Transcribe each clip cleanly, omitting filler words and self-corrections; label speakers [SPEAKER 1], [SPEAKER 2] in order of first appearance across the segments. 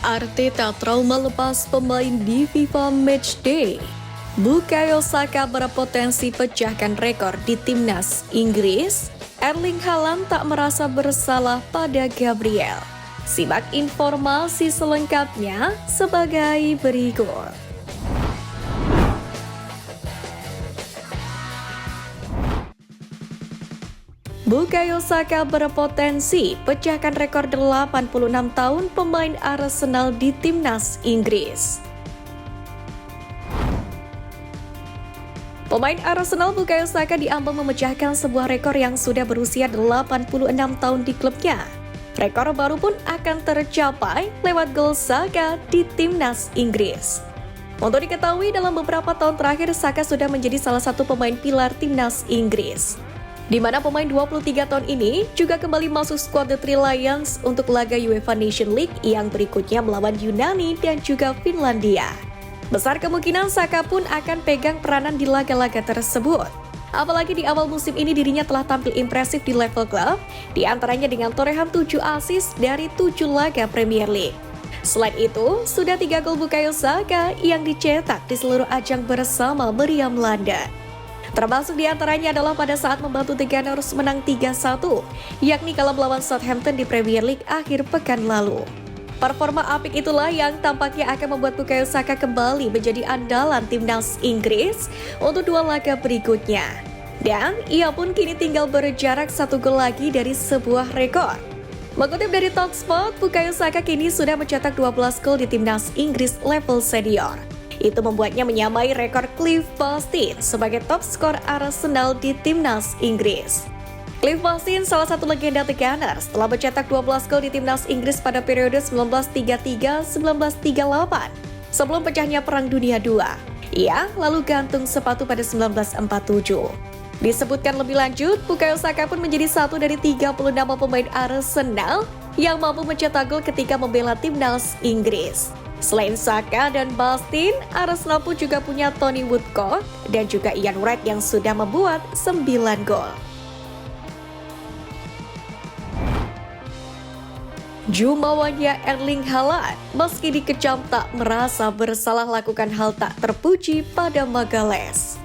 [SPEAKER 1] Arteta trauma lepas pemain di FIFA Matchday. Bukayo Saka berpotensi pecahkan rekor di timnas Inggris. Erling Haaland tak merasa bersalah pada Gabriel. Simak informasi selengkapnya sebagai berikut. Bukayo Saka berpotensi pecahkan rekor 86 tahun pemain Arsenal di timnas Inggris. Pemain Arsenal Bukayo Saka diambang memecahkan sebuah rekor yang sudah berusia 86 tahun di klubnya. Rekor baru pun akan tercapai lewat gol Saka di timnas Inggris. Untuk diketahui, dalam beberapa tahun terakhir Saka sudah menjadi salah satu pemain pilar timnas Inggris, di mana pemain 23 tahun ini juga kembali masuk skuad The Three Lions untuk laga UEFA Nation League yang berikutnya melawan Yunani dan juga Finlandia. Besar kemungkinan Saka pun akan pegang peranan di laga-laga tersebut. Apalagi di awal musim ini dirinya telah tampil impresif di level klub, di antaranya dengan torehan 7 assist dari 7 laga Premier League. Selain itu, sudah 3 gol Bukayo Saka yang dicetak di seluruh ajang bersama Meriam London. Termasuk di antaranya adalah pada saat membantu The Gunners menang 3-1, yakni kala melawan Southampton di Premier League akhir pekan lalu. Performa apik itulah yang tampaknya akan membuat Bukayo Saka kembali menjadi andalan timnas Inggris untuk 2 laga berikutnya. Dan ia pun kini tinggal berjarak 1 gol lagi dari sebuah rekor. Mengutip dari Talksport, Bukayo Saka kini sudah mencetak 12 gol di timnas Inggris level senior. Itu membuatnya menyamai rekor Cliff Bustin sebagai top skor Arsenal di timnas Inggris. Cliff Bustin, salah satu legenda The Gunners, telah mencetak 12 gol di timnas Inggris pada periode 1933-1938 sebelum pecahnya Perang Dunia II. Ia lalu gantung sepatu pada 1947. Disebutkan lebih lanjut, Bukayo Saka pun menjadi satu dari 36 pemain Arsenal yang mampu mencetak gol ketika membela timnas Inggris. Selain Saka dan Bustin, Arsenal pun juga punya Tony Woodcock dan juga Ian Wright yang sudah membuat 9 gol. Jumawannya Erling Haaland, meski dikecam tak merasa bersalah lakukan hal tak terpuji pada Magalhaes.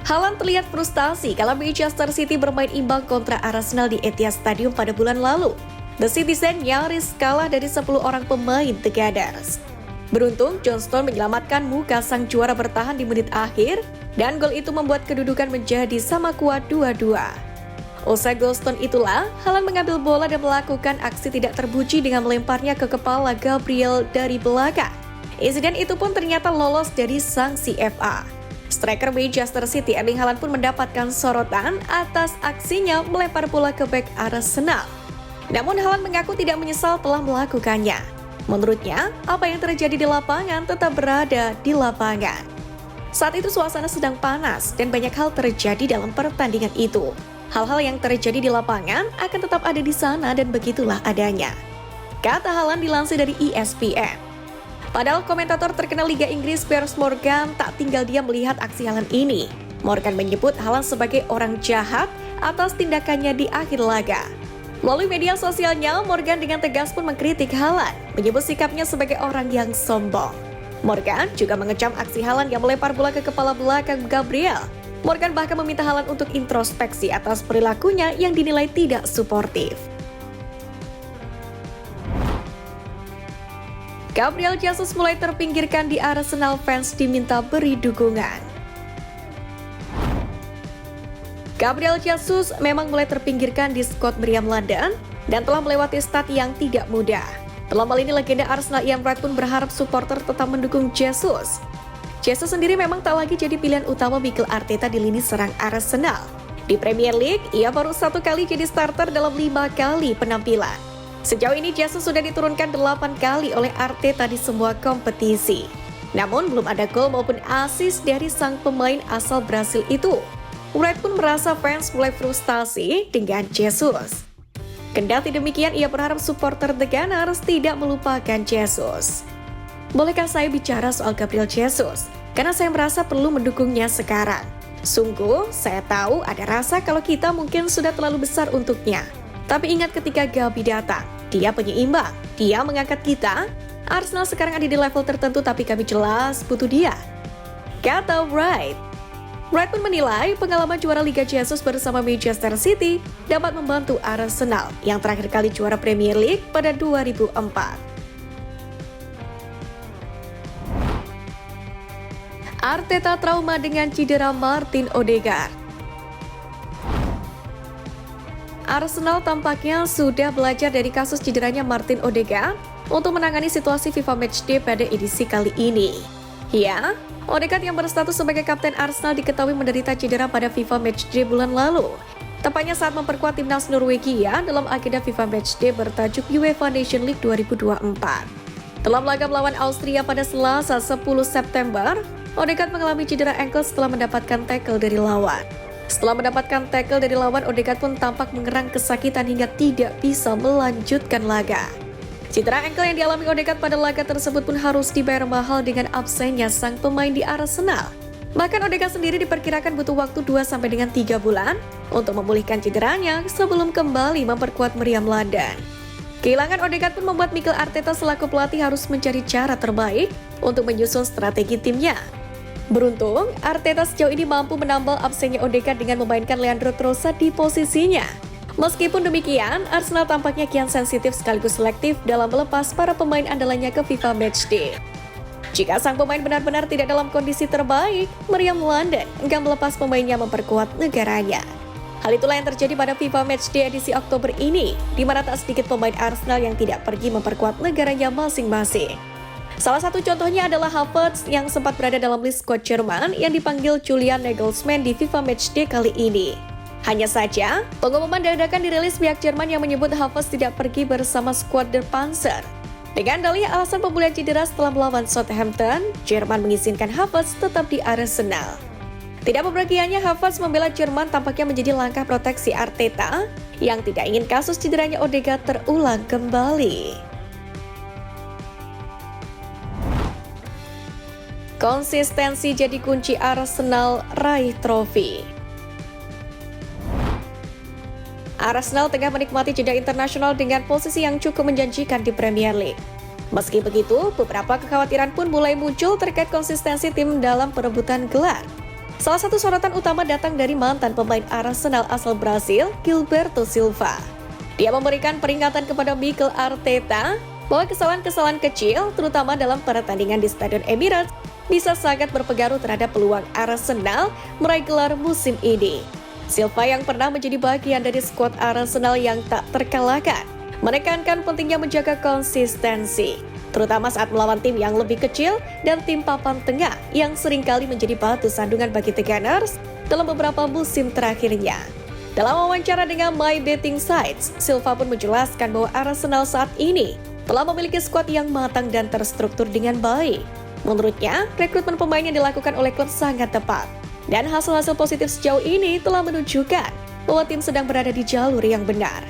[SPEAKER 1] Haaland terlihat frustasi kala Manchester City bermain imbang kontra Arsenal di Etihad Stadium pada bulan lalu. The Citizen nyaris kalah dari 10 orang pemain The Gunners. Beruntung, John Stones menyelamatkan muka sang juara bertahan di menit akhir, dan gol itu membuat kedudukan menjadi sama kuat 2-2. Usai gol Stones itulah, Haaland mengambil bola dan melakukan aksi tidak terpuji dengan melemparnya ke kepala Gabriel dari belakang. Insiden itu pun ternyata lolos dari sanksi FA. Striker Manchester City Erling Haaland pun mendapatkan sorotan atas aksinya melempar bola ke bek Arsenal. Namun Haaland mengaku tidak menyesal telah melakukannya. Menurutnya, apa yang terjadi di lapangan tetap berada di lapangan. Saat itu suasana sedang panas dan banyak hal terjadi dalam pertandingan itu. Hal-hal yang terjadi di lapangan akan tetap ada di sana dan begitulah adanya, kata Haaland dilansir dari ESPN. Padahal komentator terkenal Liga Inggris Piers Morgan tak tinggal diam melihat aksi Haaland ini. Morgan menyebut Haaland sebagai orang jahat atas tindakannya di akhir laga. Melalui media sosialnya, Morgan dengan tegas pun mengkritik Haaland, menyebut sikapnya sebagai orang yang sombong. Morgan juga mengecam aksi Haaland yang melempar bola ke kepala belakang Gabriel. Morgan bahkan meminta Haaland untuk introspeksi atas perilakunya yang dinilai tidak suportif. Gabriel Jesus mulai terpinggirkan di Arsenal, fans diminta beri dukungan. Gabriel Jesus memang mulai terpinggirkan di skuad Meriam London dan telah melewati start yang tidak mudah. Dalam hal ini, legenda Arsenal Ian Wright pun berharap supporter tetap mendukung Jesus. Jesus sendiri memang tak lagi jadi pilihan utama Mikel Arteta di lini serang Arsenal. Di Premier League, ia baru 1 kali jadi starter dalam 5 kali penampilan. Sejauh ini Jesus sudah diturunkan 8 kali oleh Arteta di semua kompetisi. Namun belum ada gol maupun assist dari sang pemain asal Brasil itu. Wright pun merasa fans mulai frustasi dengan Jesus. Kendati demikian, ia berharap supporter The Gunners tidak melupakan Jesus. Bolehkah saya bicara soal Gabriel Jesus? Karena saya merasa perlu mendukungnya sekarang. Sungguh, saya tahu ada rasa kalau kita mungkin sudah terlalu besar untuknya. Tapi ingat ketika Gabi datang, dia penyeimbang, dia mengangkat kita. Arsenal sekarang ada di level tertentu tapi kami jelas butuh dia, kata Wright. Wright pun menilai pengalaman juara Liga Jesus bersama Manchester City dapat membantu Arsenal yang terakhir kali juara Premier League pada 2004. Arteta trauma dengan cedera Martin Odegaard. Arsenal tampaknya sudah belajar dari kasus cederanya Martin Odegaard untuk menangani situasi FIFA Matchday pada edisi kali ini. Ya, Odegaard yang berstatus sebagai kapten Arsenal diketahui menderita cedera pada FIFA Matchday bulan lalu. Tepatnya saat memperkuat timnas Norwegia dalam agenda FIFA Matchday bertajuk UEFA Nation League 2024. Dalam laga melawan Austria pada Selasa 10 September, Odegaard mengalami cedera ankle setelah mendapatkan tackle dari lawan. Setelah mendapatkan tackle dari lawan, Odegaard pun tampak mengerang kesakitan hingga tidak bisa melanjutkan laga. Cedera ankle yang dialami Odegaard pada laga tersebut pun harus dibayar mahal dengan absennya sang pemain di Arsenal. Bahkan Odegaard sendiri diperkirakan butuh waktu 2-3 bulan untuk memulihkan cederanya sebelum kembali memperkuat meriam London. Kehilangan Odegaard pun membuat Mikel Arteta selaku pelatih harus mencari cara terbaik untuk menyusun strategi timnya. Beruntung, Arteta sejauh ini mampu menambal absennya Odegaard dengan memainkan Leandro Trossard di posisinya. Meskipun demikian, Arsenal tampaknya kian sensitif sekaligus selektif dalam melepas para pemain andalannya ke FIFA Matchday. Jika sang pemain benar-benar tidak dalam kondisi terbaik, meriam London enggan melepas pemainnya memperkuat negaranya. Hal itulah yang terjadi pada FIFA Matchday edisi Oktober ini, di mana tak sedikit pemain Arsenal yang tidak pergi memperkuat negaranya masing-masing. Salah satu contohnya adalah Havertz yang sempat berada dalam list skuad Jerman yang dipanggil Julian Nagelsmann di FIFA Matchday kali ini. Hanya saja, pengumuman dadakan dirilis pihak Jerman yang menyebut Havertz tidak pergi bersama skuad Der Panzer. Dengan dalih alasan pemulihan cedera setelah melawan Southampton, Jerman mengizinkan Havertz tetap di Arsenal. Tidak bepergiannya Havertz membela Jerman tampaknya menjadi langkah proteksi Arteta yang tidak ingin kasus cederanya Odegaard terulang kembali. Konsistensi jadi kunci Arsenal raih trofi. Arsenal tengah menikmati jeda internasional dengan posisi yang cukup menjanjikan di Premier League. Meski begitu, beberapa kekhawatiran pun mulai muncul terkait konsistensi tim dalam perebutan gelar. Salah satu sorotan utama datang dari mantan pemain Arsenal asal Brasil, Gilberto Silva. Dia memberikan peringatan kepada Mikel Arteta bahwa kesalahan-kesalahan kecil, terutama dalam pertandingan di Stadion Emirates, bisa sangat berpengaruh terhadap peluang Arsenal meraih gelar musim ini. Silva yang pernah menjadi bagian dari skuad Arsenal yang tak terkalahkan, menekankan pentingnya menjaga konsistensi, terutama saat melawan tim yang lebih kecil dan tim papan tengah yang seringkali menjadi batu sandungan bagi The Gunners dalam beberapa musim terakhirnya. Dalam wawancara dengan My Betting Sites, Silva pun menjelaskan bahwa Arsenal saat ini telah memiliki skuad yang matang dan terstruktur dengan baik. Menurutnya, rekrutmen pemain yang dilakukan oleh klub sangat tepat. Dan hasil-hasil positif sejauh ini telah menunjukkan bahwa tim sedang berada di jalur yang benar.